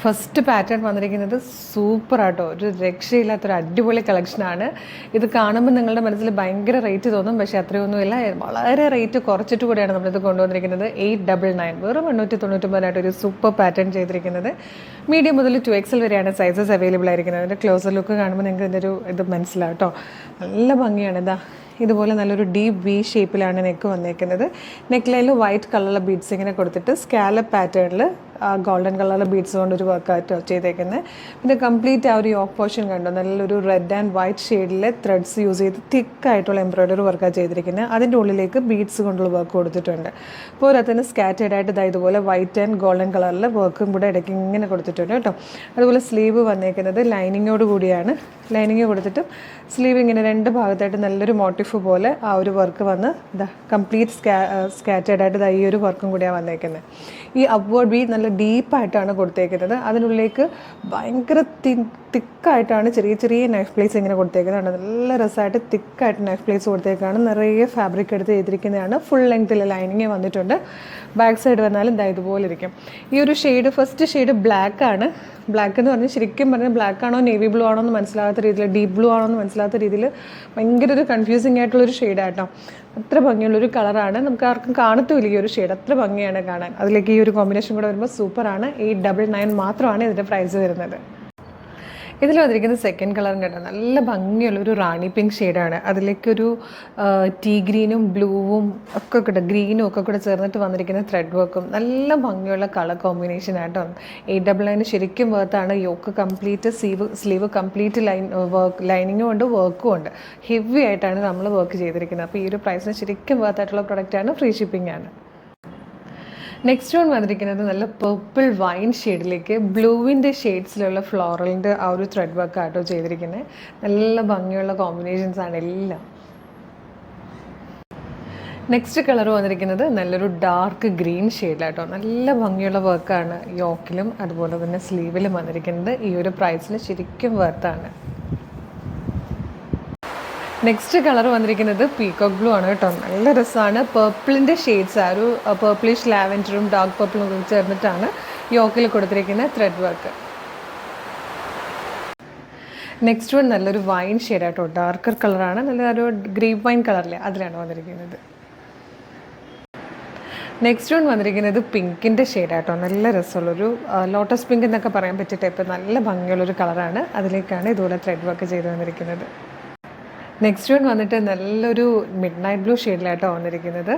First pattern വന്നിരിക്കുന്നത് സൂപ്പറാട്ടോ, ഒരു രക്ഷയില്ലാത്തൊരു അടിപൊളി കളക്ഷനാണ്. ഇത് കാണുമ്പോൾ നിങ്ങളുടെ മനസ്സിൽ ഭയങ്കര റേറ്റ് തോന്നും, പക്ഷേ അത്രയൊന്നുമില്ല. വളരെ റേറ്റ് കുറച്ചിട്ട് കൂടിയാണ് നമ്മളിത് കൊണ്ടുവന്നിരിക്കുന്നത്. 899, വെറും 899 ഒരു സൂപ്പർ പാറ്റേൺ ചെയ്തിരിക്കുന്നത്. മീഡിയം മുതൽ 2XL വരെയാണ് സൈസസ് അവൈലബിൾ ആയിരിക്കുന്നത്. അതിൻ്റെ ക്ലോസർ ലുക്ക് കാണുമ്പോൾ നിങ്ങൾക്ക് ഇതിൻ്റെ ഇത് മനസ്സിലാവും കേട്ടോ. നല്ല ഭംഗിയാണ്. ഇതാ ഇതുപോലെ നല്ലൊരു ഡീപ്പ് വി ഷേപ്പിലാണ് നെക്ക് വന്നേക്കുന്നത്. നെക്ക് ലൈനിൽ വൈറ്റ് കളറിലെ ബീഡ്സ് ഇങ്ങനെ കൊടുത്തിട്ട് സ്കാലപ്പ് പാറ്റേണിൽ ഗോൾഡൻ കളറിലെ ബീഡ്സ് കൊണ്ടൊരു വർക്കായിട്ട് ചെയ്തേക്കുന്നത്. പിന്നെ കംപ്ലീറ്റ് ആ ഒരു യോക്ക് പോർഷൻ കണ്ടോ, നല്ലൊരു റെഡ് ആൻഡ് വൈറ്റ് ഷെയ്ഡിലെ ത്രെഡ്സ് യൂസ് ചെയ്ത് തിക്കായിട്ടുള്ള എംബ്രോയ്ഡറി വർക്കാണ് ചെയ്തിരിക്കുന്നത്. അതിൻ്റെ ഉള്ളിലേക്ക് ബീഡ്സ് കൊണ്ടുള്ള വർക്ക് കൊടുത്തിട്ടുണ്ട്. പോരാത്തതിന് സ്കാറ്റേഡ് ആയിട്ട് ഇതുപോലെ വൈറ്റ് ആൻഡ് ഗോൾഡൻ കളറിലെ വർക്കും കൂടെ ഇടയ്ക്ക് ഇങ്ങനെ കൊടുത്തിട്ടുണ്ട് കേട്ടോ. അതുപോലെ സ്ലീവ് വന്നേക്കുന്നത് ലൈനിങ്ങോട് കൂടിയാണ്. ലൈനിങ് കൊടുത്തിട്ട് സ്ലീവ് ഇങ്ങനെ രണ്ട് ഭാഗത്തായിട്ട് നല്ലൊരു മോട്ടിഫ് പോലെ ആ ഒരു വർക്ക് വന്ന് കംപ്ലീറ്റ് സ്കാറ്റേഡ് ആയിട്ട് ഈ ഒരു വർക്കും കൂടിയാണ് വന്നേക്കുന്നത്. ഈ അപ്വേർഡ് ബീഡ് നല്ല ഡീപ്പായിട്ടാണ് കൊടുത്തേക്കുന്നത്. അതിനുള്ളിലേക്ക് ഭയങ്കര തിക്കായിട്ടാണ് ചെറിയ ചെറിയ നൈഫ് പ്ലേസ് ഇങ്ങനെ കൊടുത്തേക്കുന്നത്. നല്ല രസമായിട്ട് തിക്കായിട്ട് നൈഫ് പ്ലേസ് കൊടുത്തേക്കാണ്. നിറയെ ഫാബ്രിക് എടുത്ത് ചെയ്തിരിക്കുന്നതാണ്. ഫുൾ ലെങ്ത്തിൽ ലൈനിങ് വന്നിട്ടുണ്ട്. ബാക്ക് സൈഡ് വന്നാലും ഇതുപോലെ ഇരിക്കും. ഈ ഒരു ഷെയ്ഡ്, ഫസ്റ്റ് ഷെയ്ഡ് ബ്ലാക്ക് ആണ്. ബ്ലാക്ക് എന്ന് പറഞ്ഞാൽ ശരിക്കും പറഞ്ഞാൽ ബ്ലാക്ക് ആണോ നേവി ബ്ലൂ ആണോ എന്ന് മനസ്സിലാകാത്ത രീതിയിൽ, ഡീപ്പ് ബ്ലൂ ആണോ എന്ന് മനസ്സിലാത്ത രീതിയിൽ ഭയങ്കര ഒരു കൺഫ്യൂസിങ് ആയിട്ടുള്ളൊരു ഷെയ്ഡാട്ടോ. അത്ര ഭംഗിയുള്ളൊരു കളറാണ്. നമുക്ക് ആർക്കും കാണത്തുമില്ല ഈ ഒരു ഷെയ്ഡ്, അത്ര ഭംഗിയാണ് കാണാൻ. അതിലേക്ക് ഈ ഒരു കോമ്പിനേഷൻ കൂടെ വരുമ്പോൾ സൂപ്പറാണ്. 899 മാത്രമാണ് ഇതിൻ്റെ പ്രൈസ് വരുന്നത്. ഇതിൽ വന്നിരിക്കുന്ന സെക്കൻഡ് കളറും കേട്ടോ നല്ല ഭംഗിയുള്ളൊരു റാണി പിങ്ക് ഷെയ്ഡാണ്. അതിലേക്കൊരു ടീ ഗ്രീനും ബ്ലൂവും ഒക്കെ കൂടെ, ഗ്രീനും ഒക്കെ കൂടെ ചേർന്നിട്ട് വന്നിരിക്കുന്ന ത്രെഡ് വർക്കും നല്ല ഭംഗിയുള്ള കളർ കോമ്പിനേഷൻ ആട്ടോ. 899 ശരിക്കും വർത്താണ്. യോക്ക് കംപ്ലീറ്റ്, സ്ലീവ് കംപ്ലീറ്റ് ലൈനിങ്ങും ഉണ്ട്, വർക്കും ഉണ്ട്. ഹെവി ആയിട്ടാണ് നമ്മൾ വർക്ക് ചെയ്തിരിക്കുന്നത്. അപ്പോൾ ഈ ഒരു പ്രൈസിന് ശരിക്കും വർത്തായിട്ടുള്ള പ്രൊഡക്റ്റാണ്. ഫ്രീ ഷിപ്പിംഗ് ആണ്. നെക്സ്റ്റ് വൺ വന്നിരിക്കുന്നത് നല്ല പർപ്പിൾ വൈൻ ഷെയ്ഡിലേക്ക് ബ്ലൂവിൻ്റെ ഷെയ്ഡ്സിലുള്ള ഫ്ലോറലിൻ്റെ ആ ഒരു ത്രെഡ് വർക്ക് ആട്ടോ ചെയ്തിരിക്കുന്നത്. നല്ല ഭംഗിയുള്ള കോമ്പിനേഷൻസാണ് എല്ലാം. നെക്സ്റ്റ് കളർ വന്നിരിക്കുന്നത് നല്ലൊരു ഡാർക്ക് ഗ്രീൻ ഷെയ്ഡിലാട്ടോ. നല്ല ഭംഗിയുള്ള വർക്കാണ് യോക്കിലും അതുപോലെ തന്നെ സ്ലീവിലും വന്നിരിക്കുന്നത്. ഈ ഒരു പ്രൈസിന് ശരിക്കും വർത്താണ്. നെക്സ്റ്റ് കളർ വന്നിരിക്കുന്നത് പീകോക്ക് ബ്ലൂ ആണ് കേട്ടോ. നല്ല രസമാണ്. പേർപ്പിളിൻ്റെ ഷെയ്ഡ്സ്, ആ ഒരു പേർപ്പിളിഷ് ലാവൻഡറും ഡാർക്ക് പേർപ്പിളും കൂടി ചേർന്നിട്ടാണ് യോക്കിൽ കൊടുത്തിരിക്കുന്ന ത്രെഡ് വർക്ക്. നെക്സ്റ്റ് വൺ നല്ലൊരു വൈൻ ഷെയ്ഡാട്ടോ, ഡാർക്കർ കളറാണ്. നല്ലൊരു ഗ്രേപ്പ് വൈൻ കളറിലെ അതിലാണ് വന്നിരിക്കുന്നത്. നെക്സ്റ്റ് വൺ വന്നിരിക്കുന്നത് പിങ്കിൻ്റെ ഷെയ്ഡാട്ടോ. നല്ല രസമുള്ളൊരു ലോട്ടസ് പിങ്ക് എന്നൊക്കെ പറയാൻ പറ്റിയ ടൈപ്പ് നല്ല ഭംഗിയുള്ളൊരു കളറാണ്. അതിലേക്കാണ് ഇതുപോലെ ത്രെഡ് വർക്ക് ചെയ്ത് വന്നിരിക്കുന്നത്. നെക്സ്റ്റ് വൺ വന്നിട്ട് നല്ലൊരു മിഡ് നൈറ്റ് ബ്ലൂ ഷെയ്ഡിലായിട്ടോ വന്നിരിക്കുന്നത്.